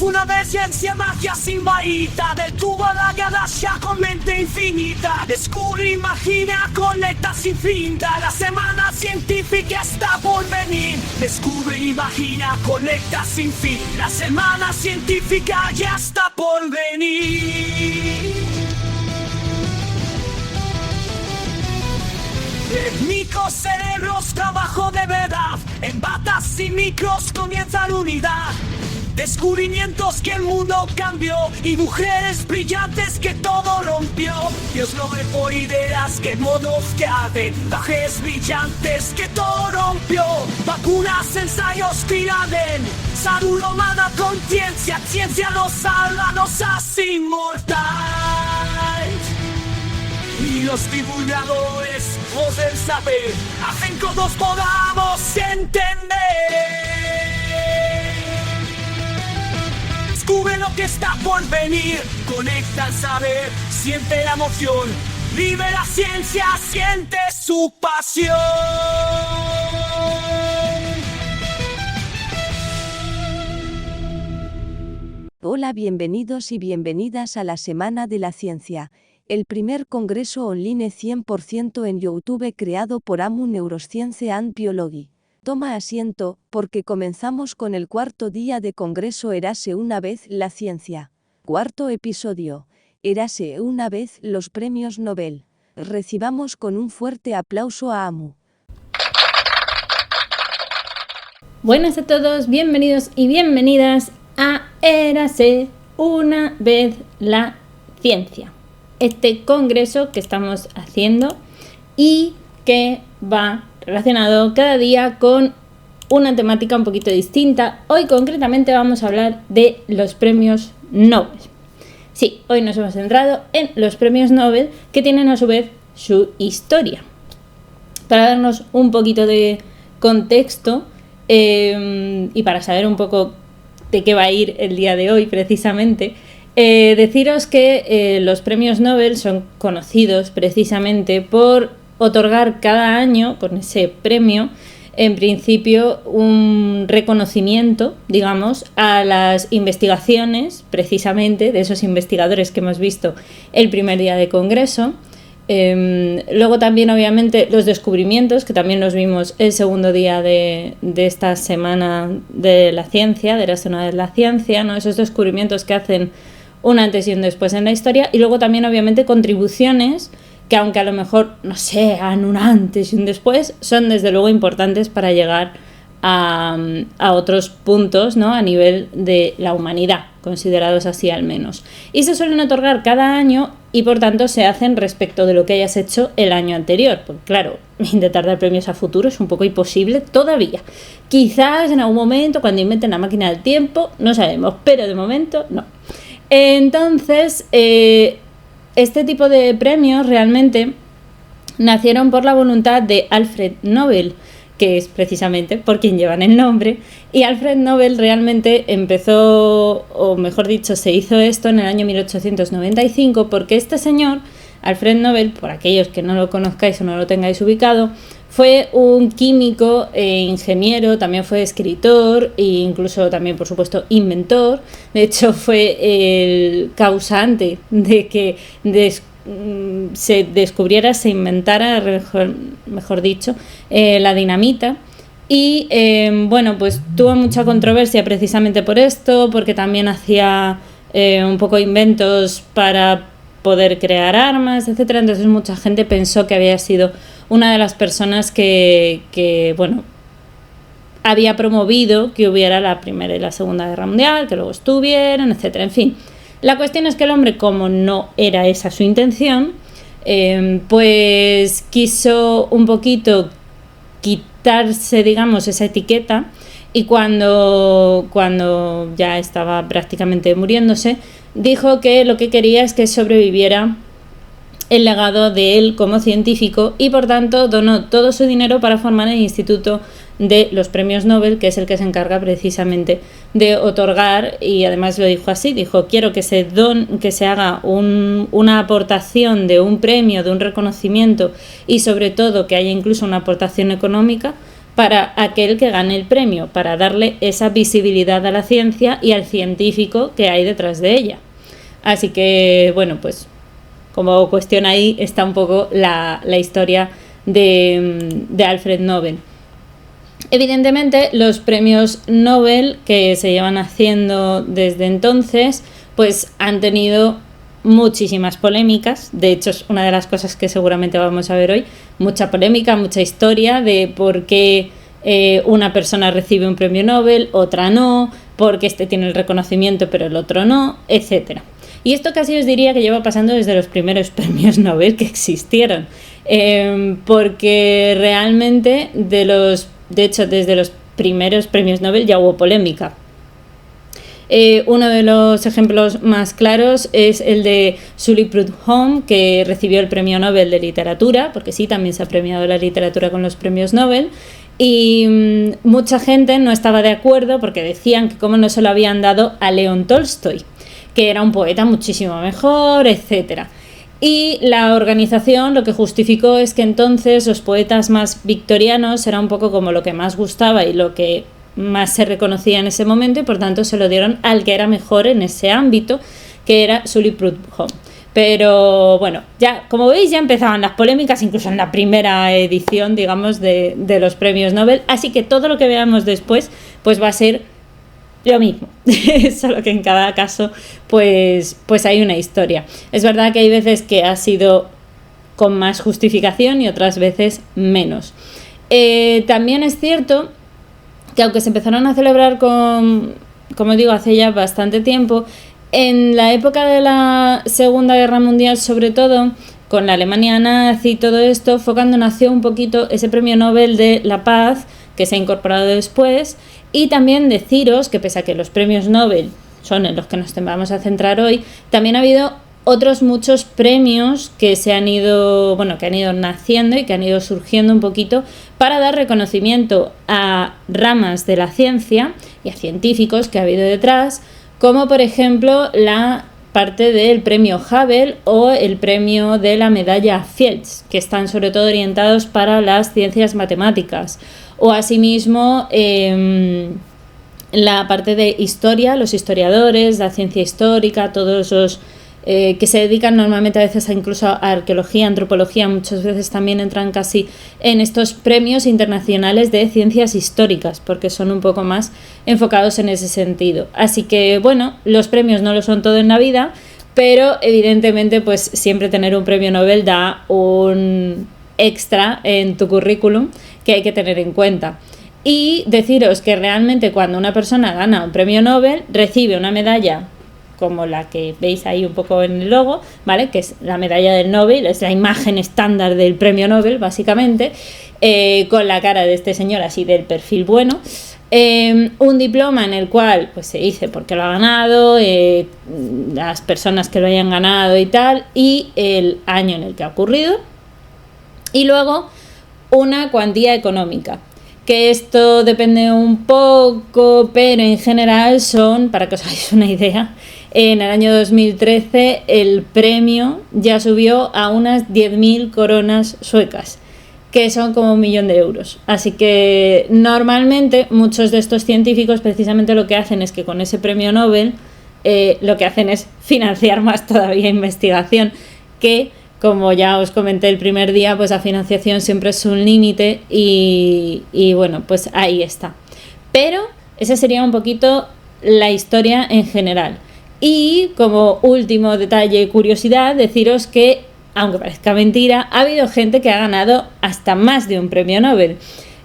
Una de ciencia, magia sin varita, detuvo la galaxia con mente infinita. Descubre, imagina, conecta sin fin. La semana científica está por venir. Descubre, imagina, conecta sin fin. La semana científica ya está por venir. Técnicos cerebros, trabajo de verdad. En batas y micros comienza la unidad. Descubrimientos que el mundo cambió y mujeres brillantes que todo rompió. Dios no dejó ideas que modos que hacen, trajes brillantes que todo rompió. Vacunas, ensayos que irraden, salud humana, conciencia, ciencia nos salva, nos hace inmortal. Y los divulgadores, voz del saber, hacen que todos podamos entender. Descubre lo que está por venir, conecta al saber, siente la emoción, vive la ciencia, siente su pasión. Hola, bienvenidos y bienvenidas a la Semana de la Ciencia, el primer congreso online 100% en YouTube creado por AMU Neuroscience and Biology. Toma asiento, porque comenzamos con el cuarto día de congreso Érase una vez la ciencia. Cuarto episodio. Érase una vez los premios Nobel. Recibamos con un fuerte aplauso a AMU. Buenas a todos, bienvenidos y bienvenidas a Érase una vez la ciencia. Este congreso que estamos haciendo y que va relacionado cada día con una temática un poquito distinta. Hoy concretamente vamos a hablar de los premios Nobel. Sí, hoy nos hemos centrado en los premios Nobel, que tienen a su vez su historia. Para darnos un poquito de contexto y para saber un poco de qué va a ir el día de hoy precisamente, deciros que los premios Nobel son conocidos precisamente por otorgar cada año, con ese premio, en principio un reconocimiento, digamos, a las investigaciones, precisamente, de esos investigadores que hemos visto el primer día de congreso. Luego también, obviamente, los descubrimientos, que también los vimos el segundo día de esta semana de la ciencia, de Érase una vez la ciencia, ¿no? Esos descubrimientos que hacen un antes y un después en la historia. Y luego también, obviamente, contribuciones que, aunque a lo mejor no sean un antes y un después, son desde luego importantes para llegar a otros puntos, ¿no? A nivel de la humanidad, considerados así al menos. Y se suelen otorgar cada año y por tanto se hacen respecto de lo que hayas hecho el año anterior. Porque claro, intentar dar premios a futuro es un poco imposible todavía. Quizás en algún momento, cuando inventen la máquina del tiempo, no sabemos, pero de momento no. Entonces, este tipo de premios realmente nacieron por la voluntad de Alfred Nobel, que es precisamente por quien llevan el nombre, y Alfred Nobel realmente empezó, o mejor dicho, se hizo esto en el año 1895, porque este señor, Alfred Nobel, por aquellos que no lo conozcáis o no lo tengáis ubicado, fue un químico e ingeniero, también fue escritor e incluso también, por supuesto, inventor. De hecho, fue el causante de que se descubriera, se inventara, mejor dicho, la dinamita. Y bueno, pues tuvo mucha controversia precisamente por esto, porque también hacía un poco inventos para poder crear armas, etcétera. Entonces mucha gente pensó que había sido una de las personas que bueno, había promovido que hubiera la Primera y la Segunda Guerra Mundial, que luego estuvieron, etcétera. En fin, la cuestión es que el hombre, como no era esa su intención, pues quiso un poquito quitarse, digamos, esa etiqueta, y cuando ya estaba prácticamente muriéndose, dijo que lo que quería es que sobreviviera el legado de él como científico, y por tanto donó todo su dinero para formar el Instituto de los Premios Nobel, que es el que se encarga precisamente de otorgar, y además lo dijo así, dijo: quiero que se haga una aportación de un premio, de un reconocimiento, y sobre todo que haya incluso una aportación económica para aquel que gane el premio, para darle esa visibilidad a la ciencia y al científico que hay detrás de ella. Así que, bueno, pues como cuestión ahí está un poco la historia de Alfred Nobel. Evidentemente, los premios Nobel que se llevan haciendo desde entonces, pues han tenido muchísimas polémicas. De hecho, es una de las cosas que seguramente vamos a ver hoy. Mucha polémica, mucha historia de por qué una persona recibe un premio Nobel, otra no, porque este tiene el reconocimiento pero el otro no, etcétera. Y esto casi os diría que lleva pasando desde los primeros premios Nobel que existieron, porque realmente de hecho desde los primeros premios Nobel ya hubo polémica. Uno de los ejemplos más claros es el de Sully Prudhomme, que recibió el premio Nobel de literatura, porque sí, también se ha premiado la literatura con los premios Nobel, y mucha gente no estaba de acuerdo porque decían que cómo no se lo habían dado a León Tolstoy, que era un poeta muchísimo mejor, etcétera. Y la organización lo que justificó es que entonces los poetas más victorianos era un poco como lo que más gustaba y lo que más se reconocía en ese momento, y por tanto se lo dieron al que era mejor en ese ámbito, que era Sully Prudhomme. Pero bueno, ya como veis ya empezaban las polémicas incluso en la primera edición, digamos, de los premios Nobel, así que todo lo que veamos después pues va a ser lo mismo, solo que en cada caso pues hay una historia. Es verdad que hay veces que ha sido con más justificación y otras veces menos. También es cierto que aunque se empezaron a celebrar como digo, hace ya bastante tiempo, en la época de la Segunda Guerra Mundial, sobre todo, con la Alemania nazi y todo esto, fue cuando nació un poquito ese premio Nobel de la Paz, que se ha incorporado después, y también deciros que pese a que los premios Nobel son en los que nos vamos a centrar hoy, también ha habido otros muchos premios que han ido naciendo y que han ido surgiendo un poquito para dar reconocimiento a ramas de la ciencia y a científicos que ha habido detrás, como por ejemplo la parte del premio Hubble o el premio de la medalla Fields, que están sobre todo orientados para las ciencias matemáticas, o asimismo la parte de historia, los historiadores, la ciencia histórica, todos los que se dedican normalmente a veces incluso a arqueología, antropología, muchas veces también entran casi en estos premios internacionales de ciencias históricas, porque son un poco más enfocados en ese sentido. Así que bueno, los premios no lo son todo en la vida, pero evidentemente pues siempre tener un premio Nobel da un extra en tu currículum que hay que tener en cuenta. Y deciros que realmente cuando una persona gana un premio Nobel recibe una medalla como la que veis ahí un poco en el logo, ¿vale? Que es la medalla del Nobel, es la imagen estándar del premio Nobel, básicamente, con la cara de este señor así del perfil bueno. Un diploma en el cual pues se dice por qué lo ha ganado, las personas que lo hayan ganado y tal, y el año en el que ha ocurrido. Y luego una cuantía económica, que esto depende un poco, pero en general son, para que os hagáis una idea, en el año 2013 el premio ya subió a unas 10.000 coronas suecas, que son como 1 millón de euros. Así que normalmente muchos de estos científicos precisamente lo que hacen es que con ese premio Nobel lo que hacen es financiar más todavía investigación, que como ya os comenté el primer día, pues la financiación siempre es un límite y bueno, pues ahí está. Pero esa sería un poquito la historia en general. Y como último detalle y curiosidad, deciros que, aunque parezca mentira, ha habido gente que ha ganado hasta más de un premio Nobel.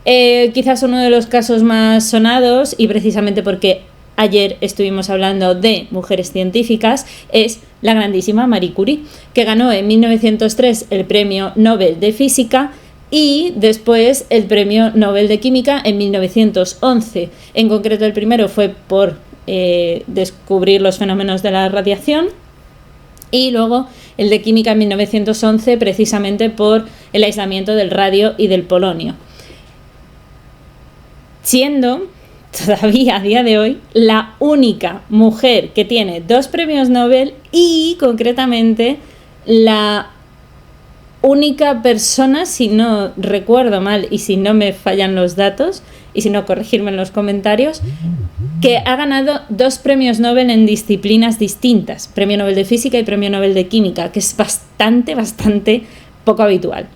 Quizás uno de los casos más sonados, y precisamente porque ayer estuvimos hablando de mujeres científicas, es la grandísima Marie Curie, que ganó en 1903 el premio Nobel de Física y después el premio Nobel de Química en 1911. En concreto, el primero fue por descubrir los fenómenos de la radiación, y luego el de Química en 1911 precisamente por el aislamiento del radio y del polonio, siendo todavía a día de hoy la única mujer que tiene 2 premios Nobel y concretamente la única persona, si no recuerdo mal y si no me fallan los datos, y si no, corregirme en los comentarios, que ha ganado 2 premios Nobel en disciplinas distintas, Premio Nobel de Física y Premio Nobel de Química, que es bastante poco habitual.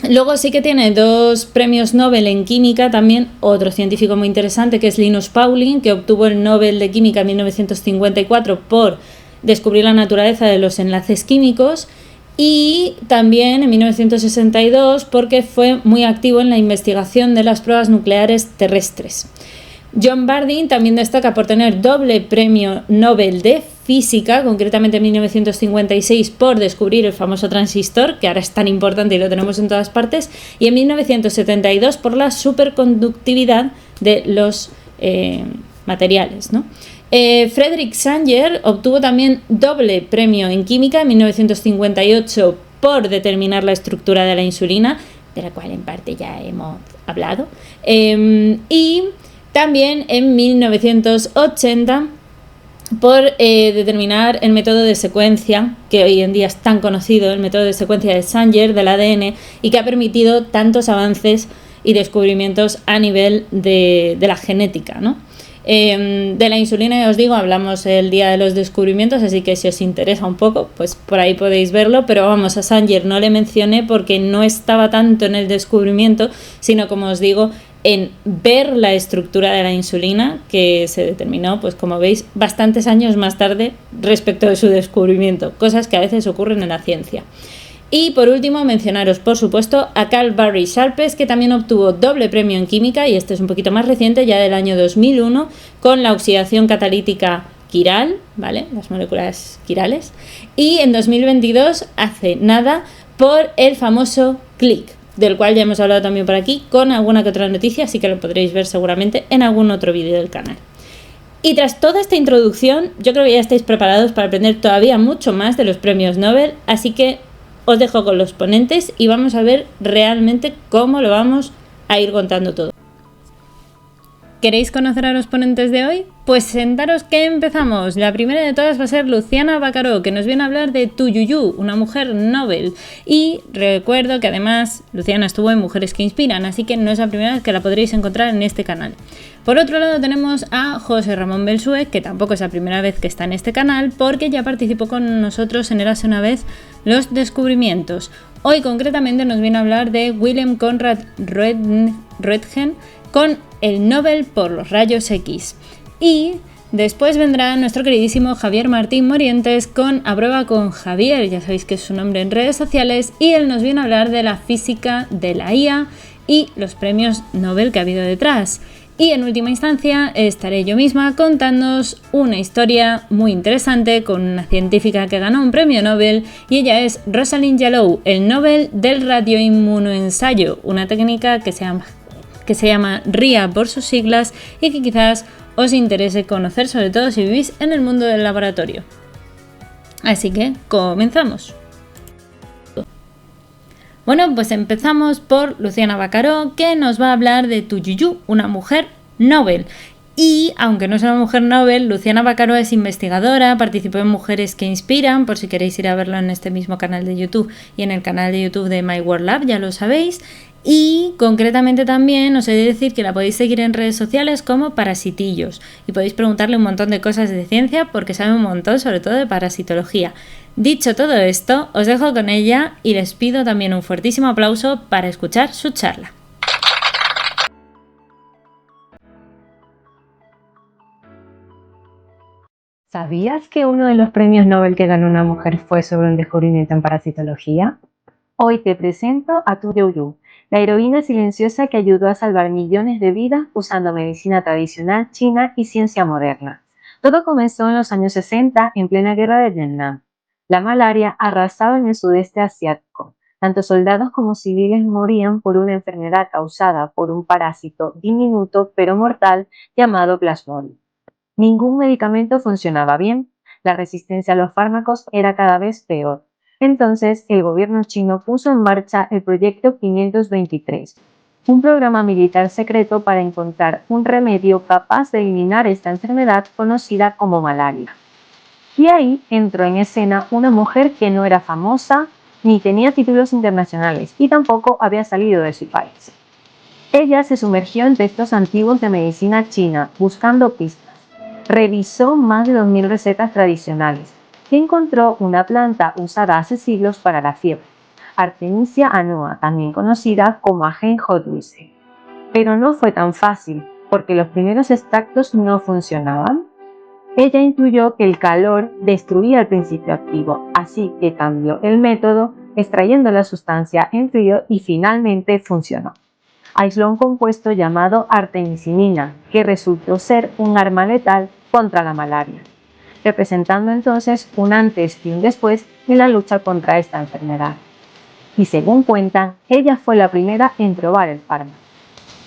Luego sí que tiene 2 premios Nobel en Química también, otro científico muy interesante que es Linus Pauling, que obtuvo el Nobel de Química en 1954 por descubrir la naturaleza de los enlaces químicos, y también en 1962 porque fue muy activo en la investigación de las pruebas nucleares terrestres. John Bardeen también destaca por tener doble premio Nobel de Física, concretamente en 1956 por descubrir el famoso transistor, que ahora es tan importante y lo tenemos en todas partes, y en 1972 por la superconductividad de los materiales, ¿no? Frederick Sanger obtuvo también doble premio en química en 1958 por determinar la estructura de la insulina, de la cual en parte ya hemos hablado, y también en 1980 por determinar el método de secuencia, que hoy en día es tan conocido, el método de secuencia de Sanger del ADN, y que ha permitido tantos avances y descubrimientos a nivel de la genética, ¿no? De la insulina, ya os digo, hablamos el día de los descubrimientos, así que si os interesa un poco, pues por ahí podéis verlo, pero vamos, a Sanger no le mencioné porque no estaba tanto en el descubrimiento, sino, como os digo, en ver la estructura de la insulina, que se determinó, pues como veis, bastantes años más tarde respecto de su descubrimiento, cosas que a veces ocurren en la ciencia. Y por último, mencionaros por supuesto a Carl Barry Sharpless, que también obtuvo doble premio en química, y este es un poquito más reciente, ya del año 2001, con la oxidación catalítica quiral, ¿vale? Las moléculas quirales, y en 2022, hace nada, por el famoso click, del cual ya hemos hablado también por aquí, con alguna que otra noticia, así que lo podréis ver seguramente en algún otro vídeo del canal. Y tras toda esta introducción, yo creo que ya estáis preparados para aprender todavía mucho más de los premios Nobel, así que os dejo con los ponentes y vamos a ver realmente cómo lo vamos a ir contando todo. ¿Queréis conocer a los ponentes de hoy? Pues sentaros que empezamos. La primera de todas va a ser Luciana Baccaró, que nos viene a hablar de Tu Yuyu, una mujer Nobel. Y recuerdo que además Luciana estuvo en Mujeres que Inspiran, así que no es la primera vez que la podréis encontrar en este canal. Por otro lado tenemos a José Ramón Belsué, que tampoco es la primera vez que está en este canal, porque ya participó con nosotros en Érase una vez los descubrimientos. Hoy concretamente nos viene a hablar de Wilhelm Conrad Röntgen con el Nobel por los rayos X. Y después vendrá nuestro queridísimo Javier Martín Morientes con A Prueba con Javier, ya sabéis que es su nombre en redes sociales, y él nos viene a hablar de la física de la IA y los premios Nobel que ha habido detrás. Y en última instancia estaré yo misma contándoos una historia muy interesante con una científica que ganó un premio Nobel, y ella es Rosalind Yalow, el Nobel del radioinmunoensayo, una técnica que se llama RIA por sus siglas y que quizás os interese conocer, sobre todo si vivís en el mundo del laboratorio. Así que comenzamos. Bueno, pues empezamos por Luciana Baccaró, que nos va a hablar de Tu Yuyu, una mujer Nobel. Y aunque no es una mujer Nobel, Luciana Baccaró es investigadora, participó en Mujeres que Inspiran, por si queréis ir a verlo en este mismo canal de YouTube y en el canal de YouTube de My World Lab, ya lo sabéis. Y concretamente también os he de decir que la podéis seguir en redes sociales como Parasitillos y podéis preguntarle un montón de cosas de ciencia porque sabe un montón, sobre todo de parasitología. Dicho todo esto, os dejo con ella y les pido también un fuertísimo aplauso para escuchar su charla. ¿Sabías que uno de los premios Nobel que ganó una mujer fue sobre un descubrimiento en parasitología? Hoy te presento a Tu Yuyu, la heroína silenciosa que ayudó a salvar millones de vidas usando medicina tradicional china y ciencia moderna. Todo comenzó en los años 60, en plena guerra de Vietnam. La malaria arrasaba en el sudeste asiático. Tanto soldados como civiles morían por una enfermedad causada por un parásito diminuto pero mortal llamado Plasmodium. Ningún medicamento funcionaba bien, la resistencia a los fármacos era cada vez peor. Entonces, el gobierno chino puso en marcha el Proyecto 523, un programa militar secreto para encontrar un remedio capaz de eliminar esta enfermedad conocida como malaria. Y ahí entró en escena una mujer que no era famosa, ni tenía títulos internacionales, y tampoco había salido de su país. Ella se sumergió en textos antiguos de medicina china, buscando pistas. Revisó más de 2000 recetas tradicionales y encontró una planta usada hace siglos para la fiebre, Artemisia annua, también conocida como ajenjodulce. Pero no fue tan fácil, porque los primeros extractos no funcionaban. Ella intuyó que el calor destruía el principio activo, así que cambió el método, extrayendo la sustancia en frío y finalmente funcionó. Aisló un compuesto llamado artemisinina, que resultó ser un arma letal contra la malaria, representando entonces un antes y un después en la lucha contra esta enfermedad. Y según cuentan, ella fue la primera en probar el fármaco.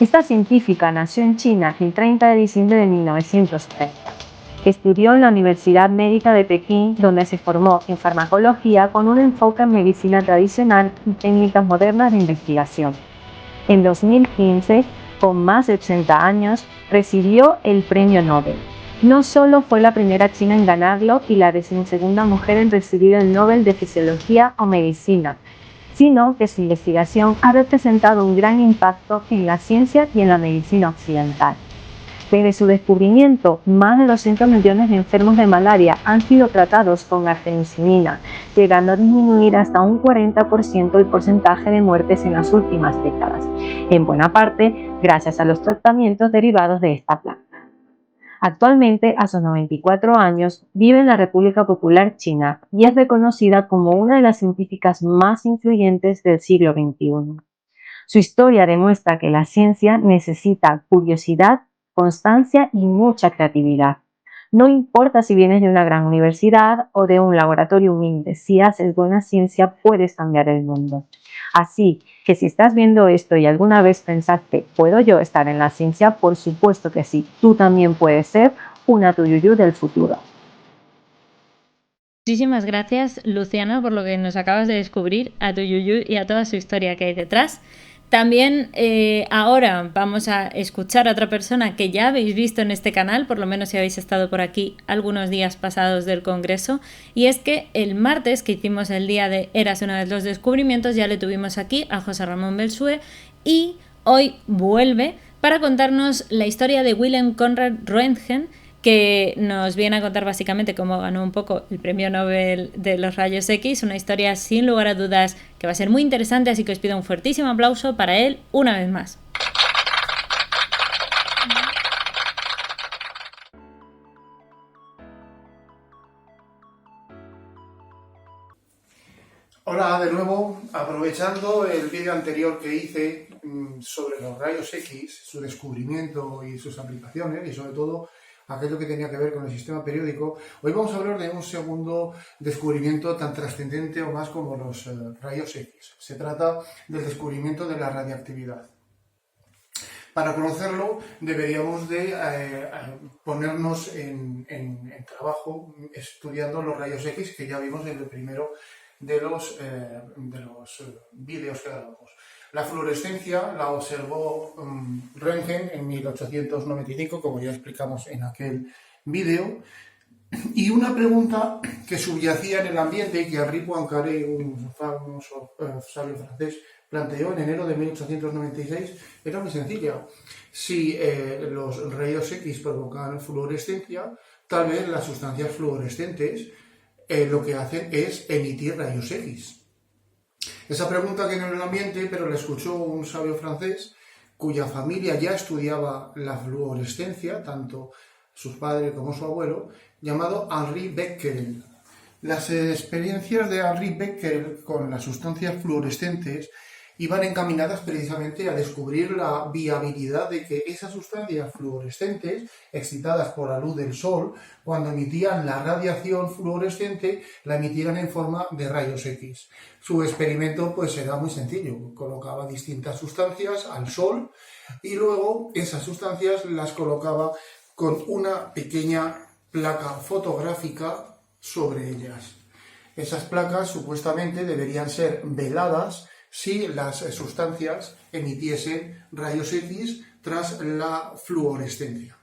Esta científica nació en China el 30 de diciembre de 1930. Estudió en la Universidad Médica de Pekín, donde se formó en farmacología con un enfoque en medicina tradicional y técnicas modernas de investigación. En 2015, con más de 80 años, recibió el Premio Nobel. No solo fue la primera china en ganarlo y la 12ª mujer en recibir el Nobel de Fisiología o Medicina, sino que su investigación ha representado un gran impacto en la ciencia y en la medicina occidental. Desde su descubrimiento, más de 200 millones de enfermos de malaria han sido tratados con artemisinina, llegando a disminuir hasta un 40% el porcentaje de muertes en las últimas décadas, en buena parte gracias a los tratamientos derivados de esta planta. Actualmente, a sus 94 años, vive en la República Popular China y es reconocida como una de las científicas más influyentes del siglo XXI. Su historia demuestra que la ciencia necesita curiosidad, constancia y mucha creatividad. No importa si vienes de una gran universidad o de un laboratorio humilde, si haces buena ciencia puedes cambiar el mundo. Así que si estás viendo esto y alguna vez pensaste, ¿puedo yo estar en la ciencia? Por supuesto que sí, tú también puedes ser una Tuyuyu del futuro. Muchísimas gracias, Luciana, por lo que nos acabas de descubrir, a Tuyuyu y a toda su historia que hay detrás. También ahora vamos a escuchar a otra persona que ya habéis visto en este canal, por lo menos si habéis estado por aquí algunos días pasados del Congreso, y es que el martes que hicimos el día de Érase una vez los descubrimientos ya le tuvimos aquí a José Ramón Belsue y hoy vuelve para contarnos la historia de Wilhelm Conrad Röntgen, que nos viene a contar básicamente cómo ganó un poco el premio Nobel de los rayos X, una historia sin lugar a dudas que va a ser muy interesante, así que os pido un fuertísimo aplauso para él una vez más. Hola de nuevo, aprovechando el vídeo anterior que hice sobre los rayos X, su descubrimiento y sus aplicaciones, y sobre todo aquello que tenía que ver con el sistema periódico, hoy vamos a hablar de un segundo descubrimiento tan trascendente o más como los rayos X. Se trata del descubrimiento de la radiactividad. Para conocerlo deberíamos de ponernos en trabajo estudiando los rayos X, que ya vimos en el primero de los vídeos que grabamos. La fluorescencia la observó Röntgen en 1895, como ya explicamos en aquel vídeo, y una pregunta que subyacía en el ambiente y que Henri Poincaré, un famoso sabio francés, planteó en enero de 1896, era muy sencilla. Si los rayos X provocan fluorescencia, tal vez las sustancias fluorescentes lo que hacen es emitir rayos X. Esa pregunta quedó en el ambiente, pero la escuchó un sabio francés cuya familia ya estudiaba la fluorescencia, tanto sus padres como su abuelo, llamado Henri Becquerel. Las experiencias de Henri Becquerel con las sustancias fluorescentes iban encaminadas precisamente a descubrir la viabilidad de que esas sustancias fluorescentes, excitadas por la luz del sol, cuando emitían la radiación fluorescente, la emitieran en forma de rayos X. Su experimento pues era muy sencillo, colocaba distintas sustancias al sol y luego esas sustancias las colocaba con una pequeña placa fotográfica sobre ellas. Esas placas supuestamente deberían ser veladas si las sustancias emitiesen rayos X tras la fluorescencia.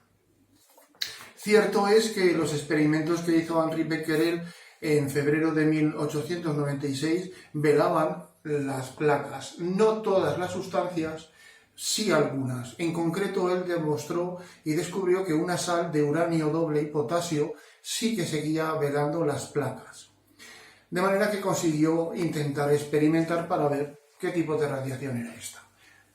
Cierto es que los experimentos que hizo Henri Becquerel en febrero de 1896 velaban las placas, no todas las sustancias, sí algunas. En concreto, él demostró y descubrió que una sal de uranio doble y potasio sí que seguía velando las placas. De manera que consiguió intentar experimentar para ver qué tipo de radiación era esta.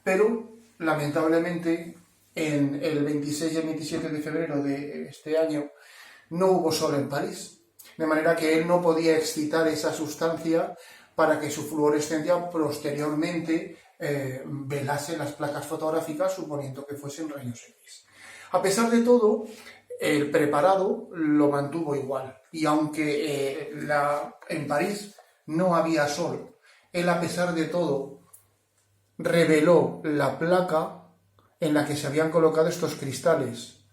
Pero, lamentablemente, en el 26 y el 27 de febrero de este año no hubo sol en París, de manera que él no podía excitar esa sustancia para que su fluorescencia posteriormente velase las placas fotográficas, suponiendo que fuesen rayos X. A pesar de todo, el preparado lo mantuvo igual, y aunque en París no había sol, él, a pesar de todo, reveló la placa en la que se habían colocado estos cristales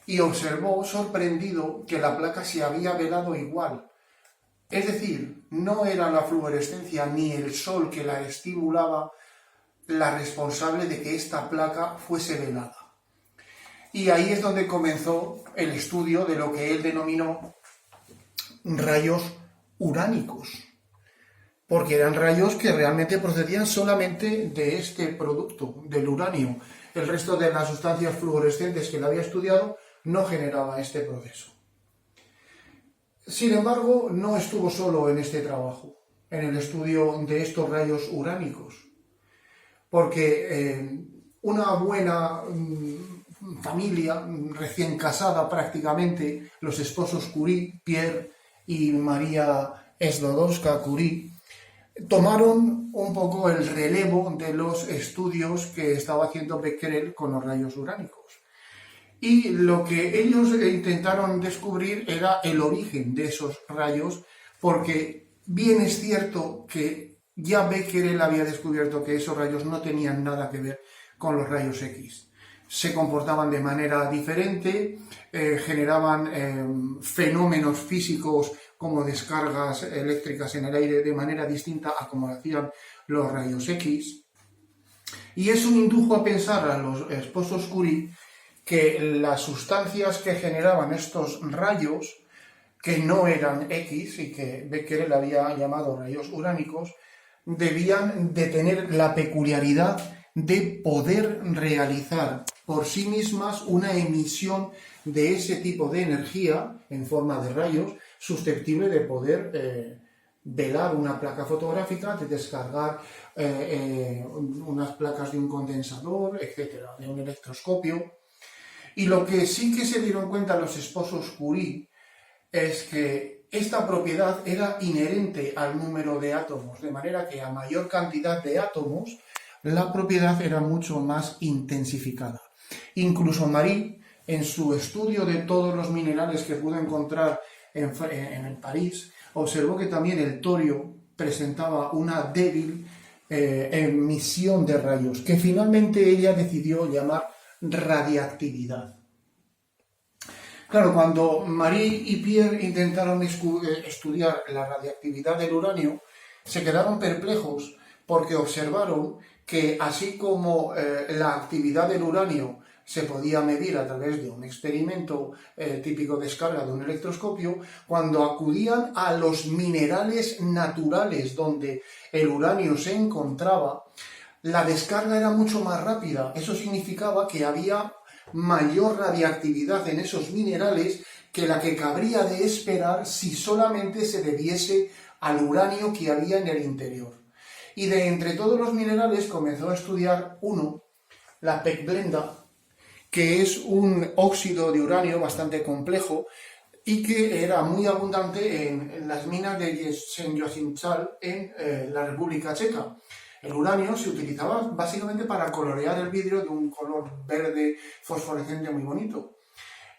y observó, sorprendido, que la placa se había velado igual. Es decir, no era la fluorescencia ni el sol que la estimulaba la responsable de que esta placa fuese velada. Y ahí es donde comenzó el estudio de lo que él denominó rayos uránicos, porque eran rayos que realmente procedían solamente de este producto, del uranio. El resto de las sustancias fluorescentes que él había estudiado no generaba este proceso. Sin embargo, no estuvo solo en este trabajo, en el estudio de estos rayos uránicos, porque una buena familia, recién casada prácticamente, los esposos Curie, Pierre y María Sklodowska Curie, tomaron un poco el relevo de los estudios que estaba haciendo Becquerel con los rayos uránicos. Y lo que ellos intentaron descubrir era el origen de esos rayos, porque bien es cierto que ya Becquerel había descubierto que esos rayos no tenían nada que ver con los rayos X. Se comportaban de manera diferente, generaban fenómenos físicos como descargas eléctricas en el aire de manera distinta a como lo hacían los rayos X. Y eso indujo a pensar a los esposos Curie que las sustancias que generaban estos rayos, que no eran X y que Becquerel había llamado rayos uránicos, debían de tener la peculiaridad de poder realizar por sí mismas una emisión de ese tipo de energía en forma de rayos susceptible de poder velar una placa fotográfica, de descargar unas placas de un condensador, etcétera, de un electroscopio. Y lo que sí que se dieron cuenta los esposos Curie es que esta propiedad era inherente al número de átomos, de manera que a mayor cantidad de átomos la propiedad era mucho más intensificada. Incluso Marie, en su estudio de todos los minerales que pudo encontrar en París, observó que también el torio presentaba una débil emisión de rayos, que finalmente ella decidió llamar radiactividad. Claro, cuando Marie y Pierre intentaron estudiar la radiactividad del uranio, se quedaron perplejos porque observaron que así como la actividad del uranio se podía medir a través de un experimento típico de descarga de un electroscopio, cuando acudían a los minerales naturales donde el uranio se encontraba, la descarga era mucho más rápida. Eso significaba que había mayor radiactividad en esos minerales que la que cabría de esperar si solamente se debiese al uranio que había en el interior. Y de entre todos los minerales comenzó a estudiar uno, la pechblenda, que es un óxido de uranio bastante complejo y que era muy abundante en las minas de Saint-Joachim-Chal en la República Checa. El uranio se utilizaba básicamente para colorear el vidrio de un color verde fosforescente muy bonito.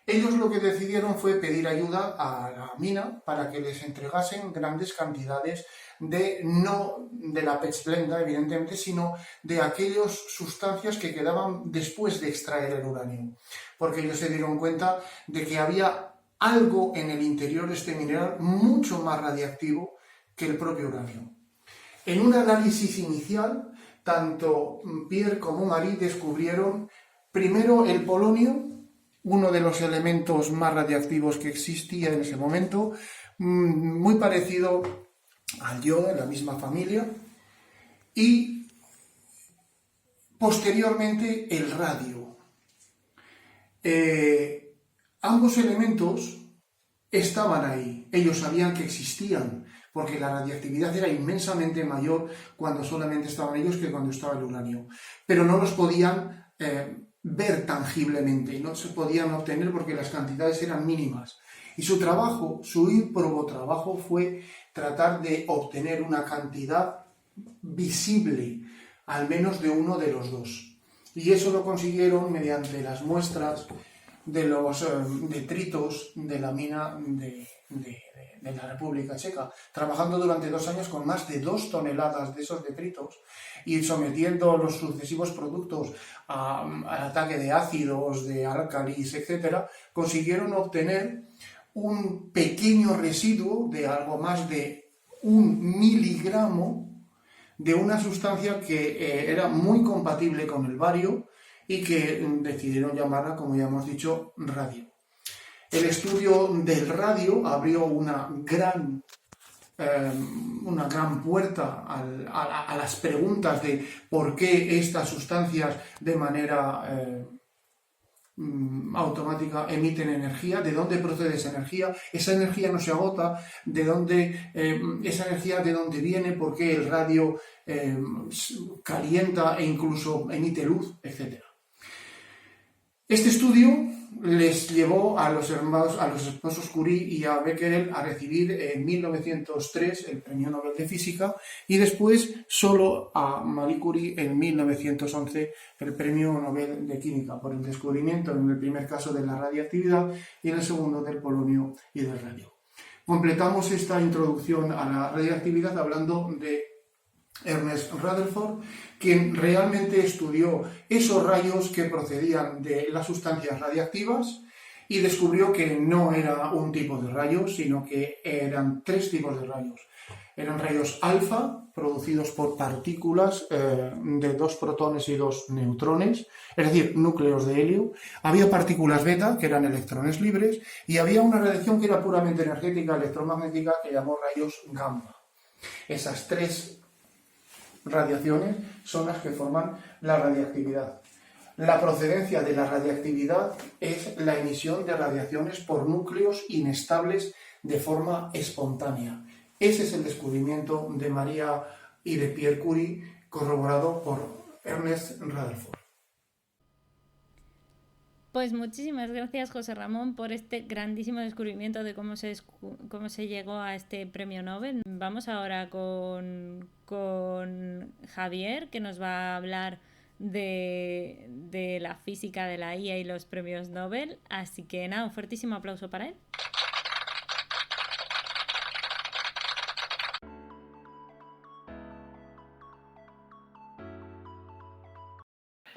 Ellos lo que decidieron fue pedir ayuda a la mina para que les entregasen grandes cantidades no de la pechblenda, evidentemente, sino de aquellas sustancias que quedaban después de extraer el uranio. Porque ellos se dieron cuenta de que había algo en el interior de este mineral mucho más radiactivo que el propio uranio. En un análisis inicial, tanto Pierre como Marie descubrieron primero el polonio uno de los elementos más radiactivos que existía en ese momento, muy parecido al yodo, en la misma familia, y posteriormente el radio. Ambos elementos estaban ahí, ellos sabían que existían, porque la radiactividad era inmensamente mayor cuando solamente estaban ellos que cuando estaba el uranio, pero no los podían ver tangiblemente, no se podían obtener porque las cantidades eran mínimas. Y su trabajo, su ímprobo trabajo fue tratar de obtener una cantidad visible, al menos de uno de los dos. Y eso lo consiguieron mediante las muestras de los detritos de la mina de la República Checa, trabajando durante 2 años con más de 2 toneladas de esos detritos y sometiendo los sucesivos productos al ataque de ácidos, de álcalis, etc., consiguieron obtener un pequeño residuo de algo más de 1 miligramo de una sustancia que era muy compatible con el bario y que decidieron llamarla, como ya hemos dicho, radio. El estudio del radio abrió una gran puerta a las preguntas de por qué estas sustancias de manera automática emiten energía, de dónde procede esa energía no se agota, esa energía de dónde viene, por qué el radio calienta e incluso emite luz, etc. Este estudio les llevó a los esposos Curie y a Becquerel a recibir en 1903 el Premio Nobel de Física y después solo a Marie Curie en 1911 el Premio Nobel de Química por el descubrimiento en el primer caso de la radiactividad y en el segundo del polonio y del radio. Completamos esta introducción a la radiactividad hablando de Ernest Rutherford, quien realmente estudió esos rayos que procedían de las sustancias radiactivas y descubrió que no era un tipo de rayos, sino que eran 3 tipos de rayos. Eran rayos alfa, producidos por partículas de 2 protones y 2 neutrones, es decir, núcleos de helio. Había partículas beta, que eran electrones libres, y había una radiación que era puramente energética, electromagnética, que llamó rayos gamma. Esas 3 radiaciones son las que forman la radiactividad. La procedencia de la radiactividad es la emisión de radiaciones por núcleos inestables de forma espontánea. Ese es el descubrimiento de María y de Pierre Curie, corroborado por Ernest Rutherford. Pues muchísimas gracias, José Ramón, por este grandísimo descubrimiento de cómo se llegó a este premio Nobel. Vamos ahora con Javier, que nos va a hablar de la física de la IA y los premios Nobel. Así que nada, un fuertísimo aplauso para él.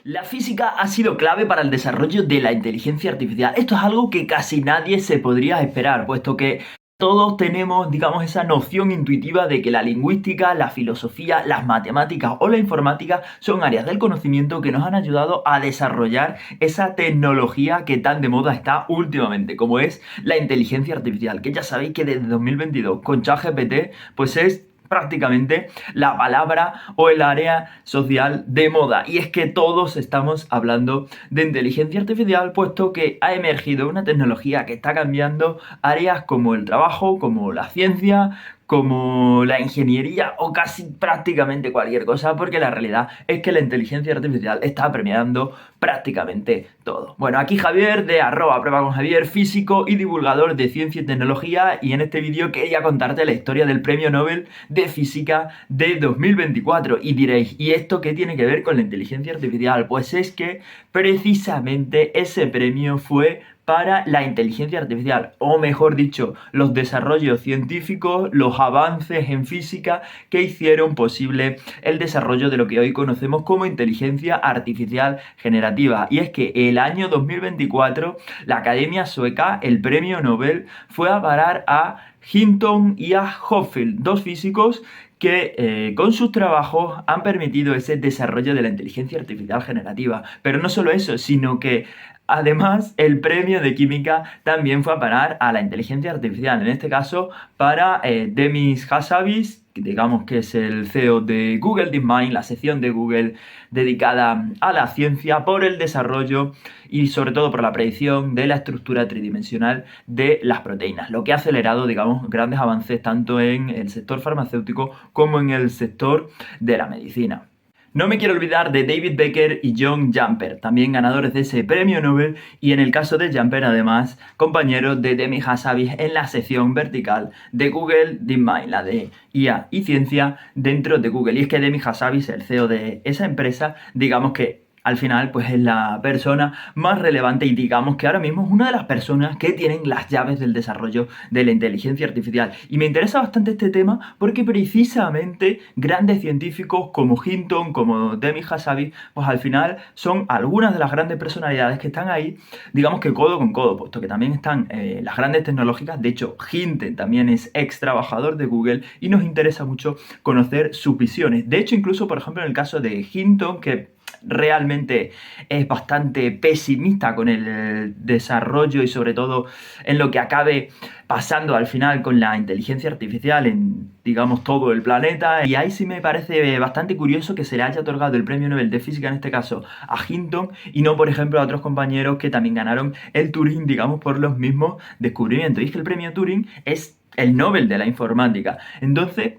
La física ha sido clave para el desarrollo de la inteligencia artificial. Esto es algo que casi nadie se podría esperar, puesto que todos tenemos, digamos, esa noción intuitiva de que la lingüística, la filosofía, las matemáticas o la informática son áreas del conocimiento que nos han ayudado a desarrollar esa tecnología que tan de moda está últimamente, como es la inteligencia artificial, que ya sabéis que desde 2022 con ChatGPT pues es prácticamente la palabra o el área social de moda. Y es que todos estamos hablando de inteligencia artificial, puesto que ha emergido una tecnología que está cambiando áreas como el trabajo, como la ciencia, como la ingeniería o casi prácticamente cualquier cosa, porque la realidad es que la inteligencia artificial está premiando prácticamente todo. Bueno, aquí Javier de @pruebaconjavier, físico y divulgador de ciencia y tecnología, y en este vídeo quería contarte la historia del Premio Nobel de Física de 2024. Y diréis, ¿y esto qué tiene que ver con la inteligencia artificial? Pues es que precisamente ese premio fue para la inteligencia artificial, o mejor dicho, los desarrollos científicos, los avances en física que hicieron posible el desarrollo de lo que hoy conocemos como inteligencia artificial generativa. Y es que el año 2024 la Academia Sueca, el premio Nobel, fue a parar a Hinton y a Hochschild, 2 físicos que con sus trabajos han permitido ese desarrollo de la inteligencia artificial generativa. Pero no solo eso, sino que Además, el premio de química también fue a parar a la inteligencia artificial, en este caso para Demis Hassabis, digamos que es el CEO de Google DeepMind, la sección de Google dedicada a la ciencia, por el desarrollo y sobre todo por la predicción de la estructura tridimensional de las proteínas, lo que ha acelerado, digamos, grandes avances tanto en el sector farmacéutico como en el sector de la medicina. No me quiero olvidar de David Becker y John Jumper, también ganadores de ese premio Nobel, y en el caso de Jumper, además, compañeros de Demis Hassabis en la sección vertical de Google DeepMind, la de IA y ciencia dentro de Google. Y es que Demis Hassabis, el CEO de esa empresa, digamos que al final pues es la persona más relevante y digamos que ahora mismo es una de las personas que tienen las llaves del desarrollo de la inteligencia artificial. Y me interesa bastante este tema porque precisamente grandes científicos como Hinton, como Demis Hassabis, pues al final son algunas de las grandes personalidades que están ahí, digamos que codo con codo, puesto que también están las grandes tecnológicas. De hecho, Hinton también es ex trabajador de Google y nos interesa mucho conocer sus visiones. De hecho, incluso, por ejemplo, en el caso de Hinton, que realmente es bastante pesimista con el desarrollo y sobre todo en lo que acabe pasando al final con la inteligencia artificial en, digamos, todo el planeta. Y ahí sí me parece bastante curioso que se le haya otorgado el premio Nobel de Física, en este caso a Hinton, y no, por ejemplo, a otros compañeros que también ganaron el Turing, digamos, por los mismos descubrimientos. Y es que el premio Turing es el Nobel de la informática. Entonces,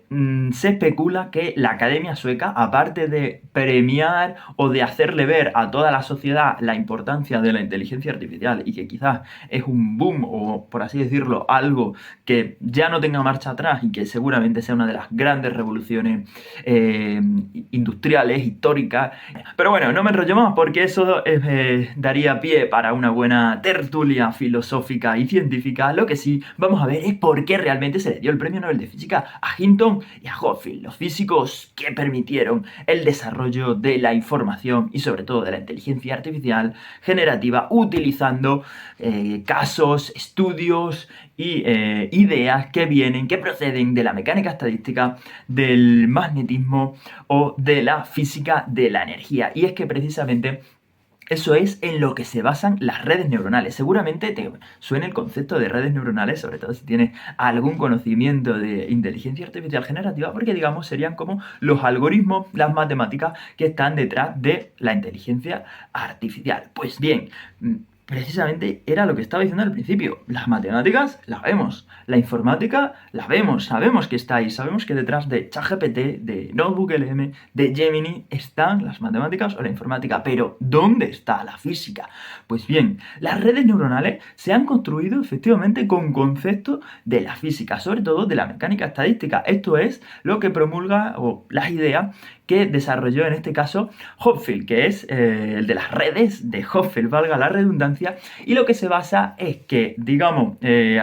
se especula que la Academia Sueca, aparte de premiar o de hacerle ver a toda la sociedad la importancia de la inteligencia artificial y que quizás es un boom o, por así decirlo, algo que ya no tenga marcha atrás y que seguramente sea una de las grandes revoluciones industriales, históricas. Pero bueno, no me enrollo más porque eso daría pie para una buena tertulia filosófica y científica. Lo que sí vamos a ver es por qué realmente se le dio el premio Nobel de Física a Hinton y a Hopfield, los físicos que permitieron el desarrollo de la información y sobre todo de la inteligencia artificial generativa utilizando casos, estudios y ideas que proceden de la mecánica estadística, del magnetismo o de la física de la energía. Y es que precisamente eso es en lo que se basan las redes neuronales. Seguramente te suena el concepto de redes neuronales, sobre todo si tienes algún conocimiento de inteligencia artificial generativa, porque digamos serían como los algoritmos, las matemáticas que están detrás de la inteligencia artificial. Pues bien, precisamente era lo que estaba diciendo al principio. Las matemáticas las vemos, la informática la vemos, sabemos que está ahí, sabemos que detrás de ChatGPT, de NotebookLM, de Gemini están las matemáticas o la informática. Pero ¿dónde está la física? Pues bien, las redes neuronales se han construido efectivamente con conceptos de la física, sobre todo de la mecánica estadística. Esto es lo que promulga o las ideas que desarrolló en este caso Hopfield, que es el de las redes de Hopfield, valga la redundancia, y lo que se basa es que, digamos,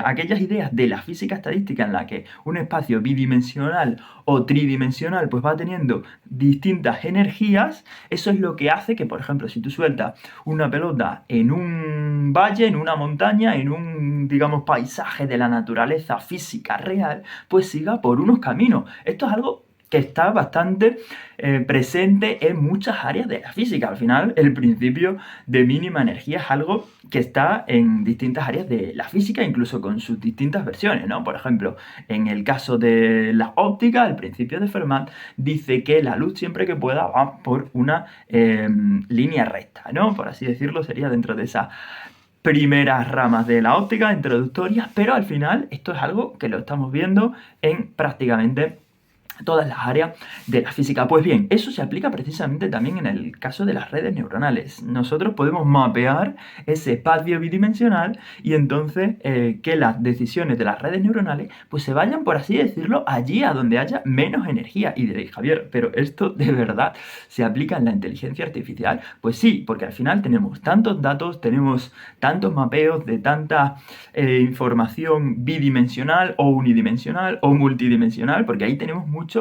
aquellas ideas de la física estadística en la que un espacio bidimensional o tridimensional pues va teniendo distintas energías, eso es lo que hace que, por ejemplo, si tú sueltas una pelota en un valle, en una montaña, en un, digamos, paisaje de la naturaleza física real, pues siga por unos caminos. Esto es algo que está bastante presente en muchas áreas de la física. Al final, el principio de mínima energía es algo que está en distintas áreas de la física, incluso con sus distintas versiones, ¿no? Por ejemplo, en el caso de la óptica, el principio de Fermat dice que la luz siempre que pueda va por una línea recta, ¿no? Por así decirlo, sería dentro de esa primeras ramas de la óptica introductorias, pero al final esto es algo que lo estamos viendo en prácticamente todas las áreas de la física. Pues bien, eso se aplica precisamente también en el caso de las redes neuronales. Nosotros podemos mapear ese espacio bidimensional y entonces que las decisiones de las redes neuronales pues se vayan, por así decirlo, allí a donde haya menos energía. Y diréis, Javier, ¿pero esto de verdad se aplica en la inteligencia artificial? Pues sí, porque al final tenemos tantos datos, tenemos tantos mapeos de tanta información bidimensional o unidimensional o multidimensional, porque ahí tenemos muchos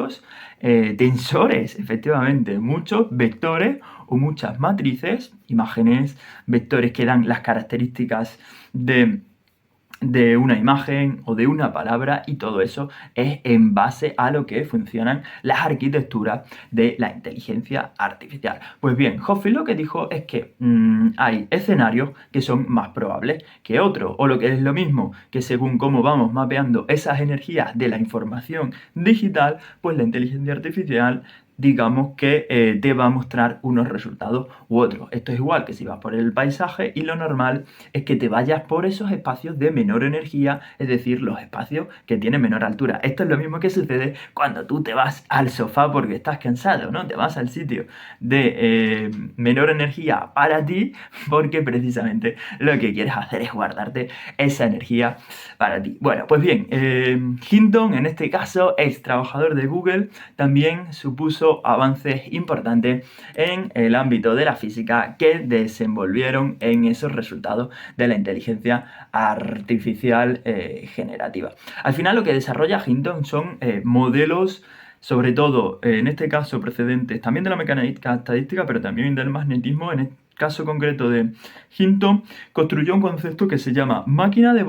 tensores, efectivamente, muchos vectores o muchas matrices, imágenes, vectores que dan las características de de una imagen o de una palabra, y todo eso es en base a lo que funcionan las arquitecturas de la inteligencia artificial. Pues bien, Hoffman lo que dijo es que hay escenarios que son más probables que otros, o lo que es lo mismo, que según cómo vamos mapeando esas energías de la información digital, pues la inteligencia artificial, digamos que te va a mostrar unos resultados u otros. Esto es igual que si vas por el paisaje, y lo normal es que te vayas por esos espacios de menor energía, es decir, los espacios que tienen menor altura. Esto es lo mismo que sucede cuando tú te vas al sofá porque estás cansado, ¿no? Te vas al sitio de menor energía para ti, porque precisamente lo que quieres hacer es guardarte esa energía para ti. Bueno, pues bien, Hinton, en este caso, ex trabajador de Google, también supuso avances importantes en el ámbito de la física que desenvolvieron en esos resultados de la inteligencia artificial generativa. Al final, lo que desarrolla Hinton son modelos, sobre todo en este caso precedentes también de la mecánica estadística, pero también del magnetismo. En este caso concreto de Hinton, construyó un concepto que se llama máquina de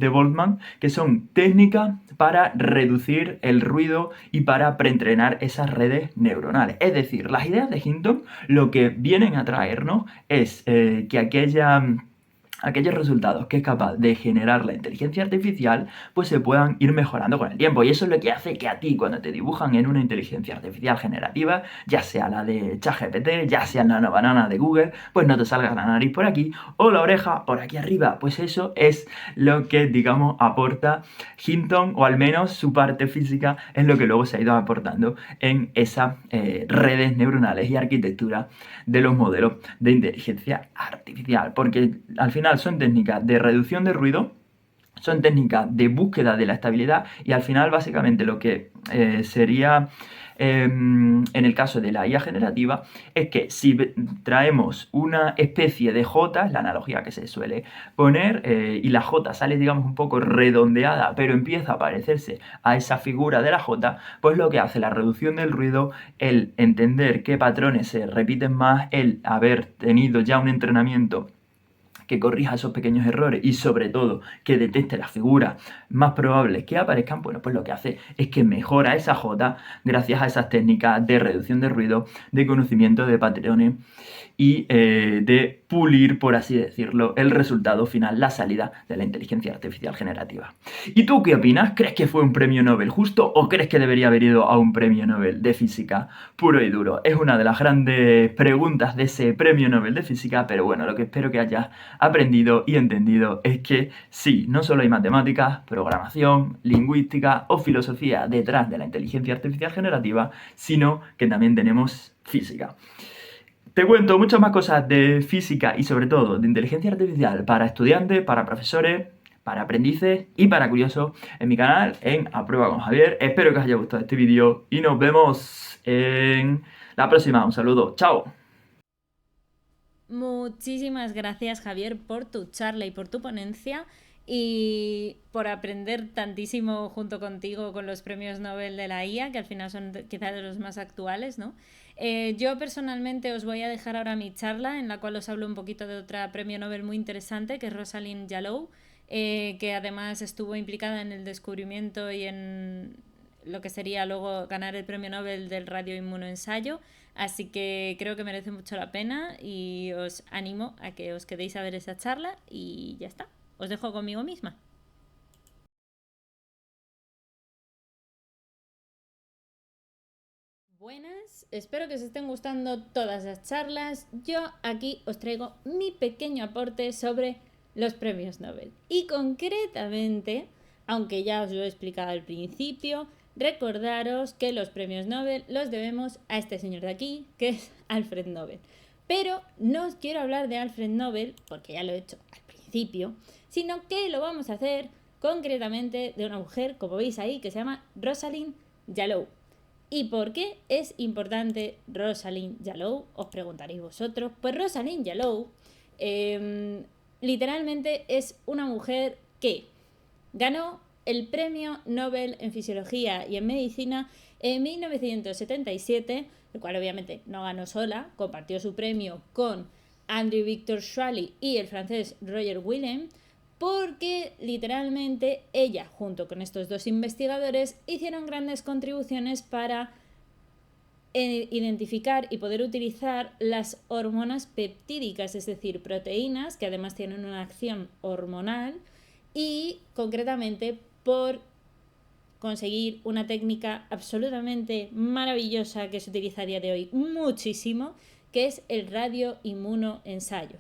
Boltzmann, que son técnicas para reducir el ruido y para preentrenar esas redes neuronales. Es decir, las ideas de Hinton lo que vienen a traernos es que aquellos resultados que es capaz de generar la inteligencia artificial, pues se puedan ir mejorando con el tiempo. Y eso es lo que hace que a ti, cuando te dibujan en una inteligencia artificial generativa, ya sea la de ChatGPT, ya sea la banana de Google, pues no te salga la nariz por aquí o la oreja por aquí arriba. Pues eso es lo que, digamos, aporta Hinton, o al menos su parte física es lo que luego se ha ido aportando en esas redes neuronales y arquitectura de los modelos de inteligencia artificial. Porque al final son técnicas de reducción de ruido, son técnicas de búsqueda de la estabilidad, y al final básicamente lo que sería en el caso de la IA generativa es que si traemos una especie de J, es la analogía que se suele poner, y la J sale, digamos, un poco redondeada, pero empieza a parecerse a esa figura de la J, pues lo que hace la reducción del ruido, el entender qué patrones se repiten más, el haber tenido ya un entrenamiento que corrija esos pequeños errores y sobre todo que detecte las figuras más probables que aparezcan, bueno, pues lo que hace es que mejora esa J gracias a esas técnicas de reducción de ruido, de conocimiento de patrones y de pulir, por así decirlo, el resultado final, la salida de la inteligencia artificial generativa. ¿Y tú qué opinas? ¿Crees que fue un premio Nobel justo o crees que debería haber ido a un premio Nobel de física puro y duro? Es una de las grandes preguntas de ese premio Nobel de física, pero bueno, lo que espero que hayas aprendido y entendido es que sí, no solo hay matemáticas, programación, lingüística o filosofía detrás de la inteligencia artificial generativa, sino que también tenemos física. Te cuento muchas más cosas de física y sobre todo de inteligencia artificial para estudiantes, para profesores, para aprendices y para curiosos en mi canal en A Prueba con Javier. Espero que os haya gustado este vídeo y nos vemos en la próxima. Un saludo, chao. Muchísimas gracias, Javier, por tu charla y por tu ponencia y por aprender tantísimo junto contigo con los premios Nobel de la IA, que al final son quizás de los más actuales, ¿no? Yo personalmente os voy a dejar ahora mi charla en la cual os hablo un poquito de otra premio Nobel muy interesante, que es Rosalind Yalow, que además estuvo implicada en el descubrimiento y en lo que sería luego ganar el premio Nobel del radioinmunoensayo. Así que creo que merece mucho la pena y os animo a que os quedéis a ver esa charla y ya está. Os dejo conmigo misma. Buenas, espero que os estén gustando todas las charlas. Yo aquí os traigo mi pequeño aporte sobre los premios Nobel. Y concretamente, aunque ya os lo he explicado al principio, recordaros que los premios Nobel los debemos a este señor de aquí, que es Alfred Nobel. Pero no os quiero hablar de Alfred Nobel, porque ya lo he hecho al principio, sino que lo vamos a hacer concretamente de una mujer, como veis ahí, que se llama Rosalind Yalow. ¿Y por qué es importante Rosalind Yalow? Os preguntaréis vosotros. Pues Rosalind Yalow literalmente es una mujer que ganó el premio Nobel en Fisiología y en Medicina en 1977, el cual obviamente no ganó sola, compartió su premio con Andrew Victor Schally y el francés Roger Williams, porque literalmente ella, junto con estos dos investigadores, hicieron grandes contribuciones para identificar y poder utilizar las hormonas peptídicas, es decir, proteínas que además tienen una acción hormonal, y concretamente por conseguir una técnica absolutamente maravillosa que se utiliza a día de hoy muchísimo, que es el radioinmunoensayo.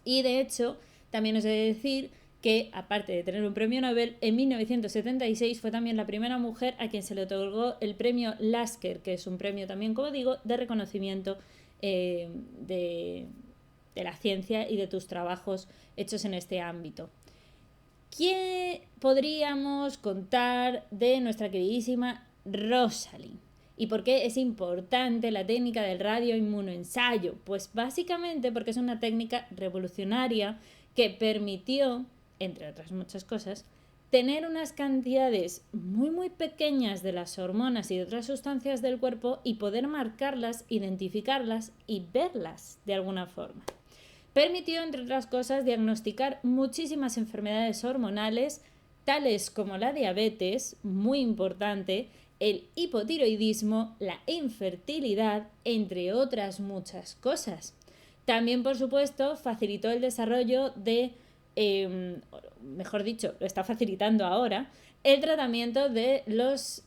Y de hecho, también os he de decir que, aparte de tener un premio Nobel, en 1976 fue también la primera mujer a quien se le otorgó el premio Lasker, que es un premio también, como digo, de reconocimiento de la ciencia y de tus trabajos hechos en este ámbito. ¿Qué podríamos contar de nuestra queridísima Rosalind? ¿Y por qué es importante la técnica del radioinmunoensayo? Pues básicamente porque es una técnica revolucionaria que permitió, entre otras muchas cosas, tener unas cantidades muy pequeñas de las hormonas y de otras sustancias del cuerpo y poder marcarlas, identificarlas y verlas de alguna forma. Permitió, entre otras cosas, diagnosticar muchísimas enfermedades hormonales, tales como la diabetes, muy importante, el hipotiroidismo, la infertilidad, entre otras muchas cosas. También, por supuesto, facilitó el desarrollo de, mejor dicho, lo está facilitando ahora, el tratamiento de los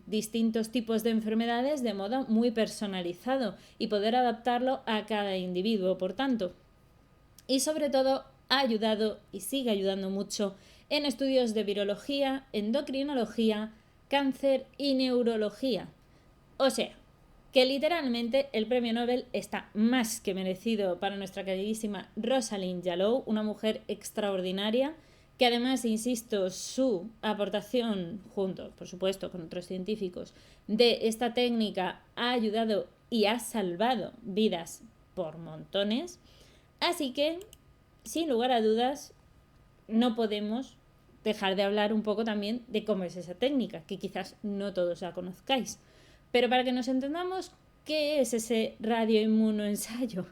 distintos tipos de enfermedades de modo muy personalizado y poder adaptarlo a cada individuo, por tanto. Y sobre todo ha ayudado y sigue ayudando mucho en estudios de virología, endocrinología, cáncer y neurología. O sea, que literalmente el premio Nobel está más que merecido para nuestra queridísima Rosalind Yalow, una mujer extraordinaria, que además, insisto, su aportación, junto, por supuesto, con otros científicos, de esta técnica ha ayudado y ha salvado vidas por montones. Así que, sin lugar a dudas, no podemos dejar de hablar un poco también de cómo es esa técnica, que quizás no todos la conozcáis. Pero para que nos entendamos, ¿qué es ese radioinmunoensayo?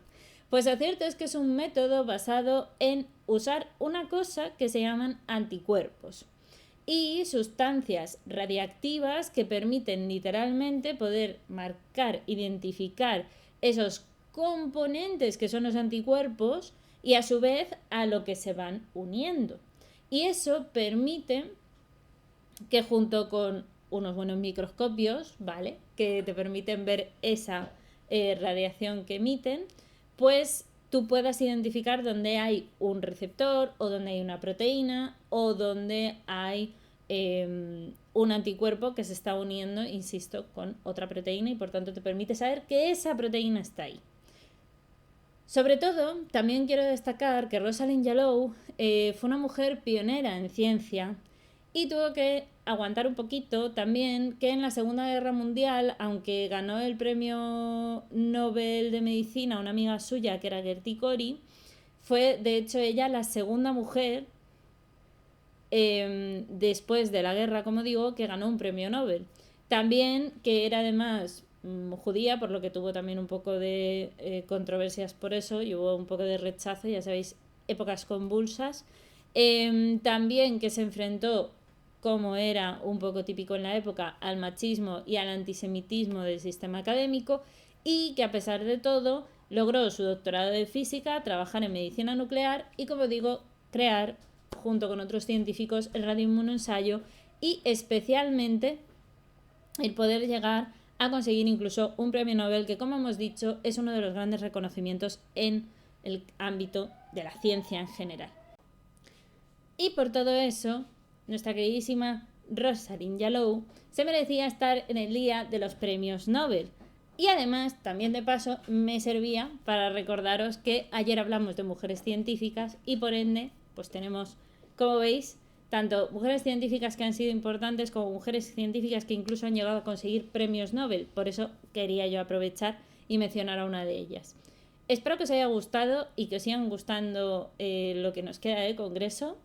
Pues lo cierto es que es un método basado en usar una cosa que se llaman anticuerpos y sustancias radiactivas que permiten literalmente poder marcar, identificar esos componentes que son los anticuerpos y a su vez a lo que se van uniendo. Y eso permite que, junto con unos buenos microscopios, ¿vale?, que te permiten ver esa radiación que emiten, pues tú puedas identificar dónde hay un receptor o dónde hay una proteína o dónde hay un anticuerpo que se está uniendo, insisto, con otra proteína, y por tanto te permite saber que esa proteína está ahí. Sobre todo, también quiero destacar que Rosalind Yalow fue una mujer pionera en ciencia y tuvo que aguantar un poquito también que en la Segunda Guerra Mundial, aunque ganó el premio Nobel de Medicina una amiga suya que era Gerty Cori, fue de hecho ella la segunda mujer después de la guerra, como digo, que ganó un premio Nobel. También que era además judía, por lo que tuvo también un poco de controversias por eso, y hubo un poco de rechazo, ya sabéis, épocas convulsas. También que se enfrentó, como era un poco típico en la época, al machismo y al antisemitismo del sistema académico, y que a pesar de todo logró su doctorado de física, trabajar en medicina nuclear y, como digo, crear, junto con otros científicos, el radioinmunoensayo y especialmente el poder llegar a conseguir incluso un premio Nobel que, como hemos dicho, es uno de los grandes reconocimientos en el ámbito de la ciencia en general. Y por todo eso, nuestra queridísima Rosalind Yalow se merecía estar en el día de los premios Nobel. Y además, también de paso, me servía para recordaros que ayer hablamos de mujeres científicas y por ende, pues tenemos, como veis, tanto mujeres científicas que han sido importantes como mujeres científicas que incluso han llegado a conseguir premios Nobel. Por eso quería yo aprovechar y mencionar a una de ellas. Espero que os haya gustado y que os sigan gustando lo que nos queda del Congreso.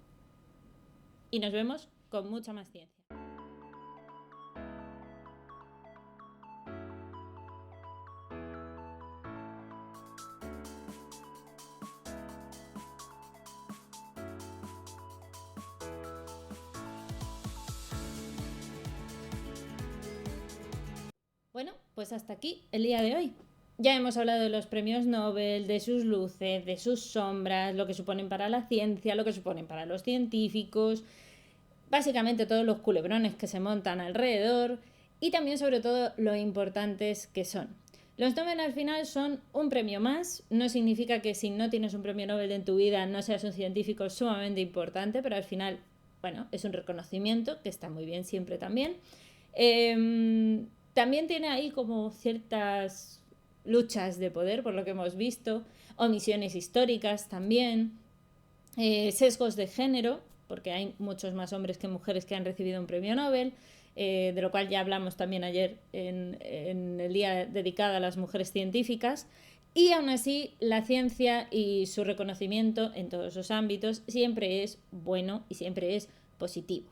Y nos vemos con mucha más ciencia. pues hasta aquí el día de hoy. Ya hemos hablado de los premios Nobel, de sus luces, de sus sombras, lo que suponen para la ciencia, lo que suponen para los científicos, básicamente todos los culebrones que se montan alrededor y también sobre todo lo importantes que son. Los Nobel al final son un premio más, no significa que si no tienes un premio Nobel en tu vida no seas un científico sumamente importante, pero al final, bueno, es un reconocimiento que está muy bien siempre también. También tiene ahí como ciertas luchas de poder, por lo que hemos visto, omisiones históricas también, sesgos de género, porque hay muchos más hombres que mujeres que han recibido un premio Nobel, de lo cual ya hablamos también ayer en el día dedicado a las mujeres científicas, y aún así la ciencia y su reconocimiento en todos los ámbitos siempre es bueno y siempre es positivo.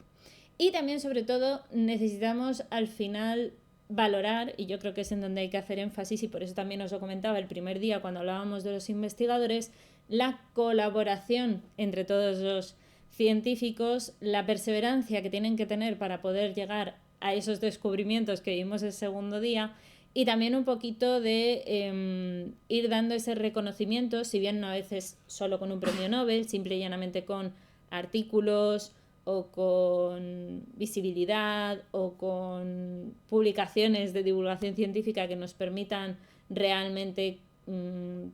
Y también sobre todo necesitamos al final valorar, y yo creo que es en donde hay que hacer énfasis, y por eso también os lo comentaba el primer día cuando hablábamos de los investigadores, la colaboración entre todos los científicos, la perseverancia que tienen que tener para poder llegar a esos descubrimientos que vimos el segundo día, y también un poquito de ir dando ese reconocimiento, si bien no a veces solo con un premio Nobel, simple y llanamente con artículos o con visibilidad o con publicaciones de divulgación científica que nos permitan realmente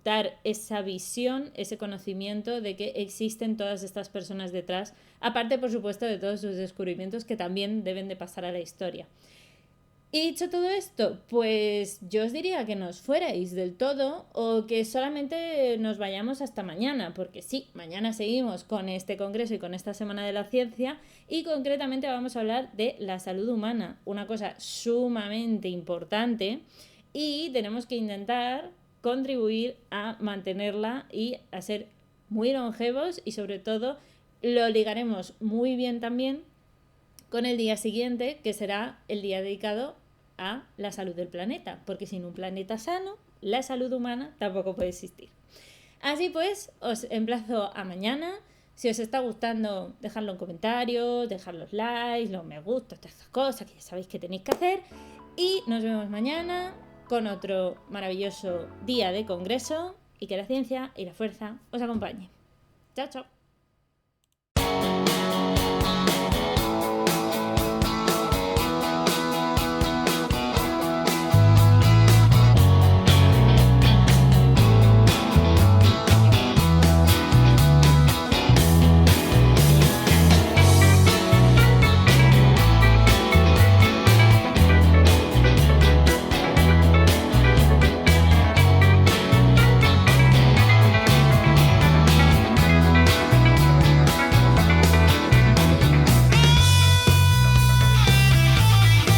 dar esa visión, ese conocimiento de que existen todas estas personas detrás, aparte por supuesto de todos sus descubrimientos que también deben de pasar a la historia. Y dicho todo esto, pues yo os diría que nos fuerais del todo o que solamente nos vayamos hasta mañana, porque sí, mañana seguimos con este congreso y con esta Semana de la Ciencia y concretamente vamos a hablar de la salud humana, una cosa sumamente importante y tenemos que intentar contribuir a mantenerla y a ser muy longevos y sobre todo lo ligaremos muy bien también con el día siguiente, que será el día dedicado a la salud del planeta, porque sin un planeta sano, la salud humana tampoco puede existir. Así pues, os emplazo a mañana. Si os está gustando, dejadlo en comentarios, dejad los likes, los me gusta, todas estas cosas que ya sabéis que tenéis que hacer. Y nos vemos mañana con otro maravilloso día de congreso y que la ciencia y la fuerza os acompañe. Chao, chao.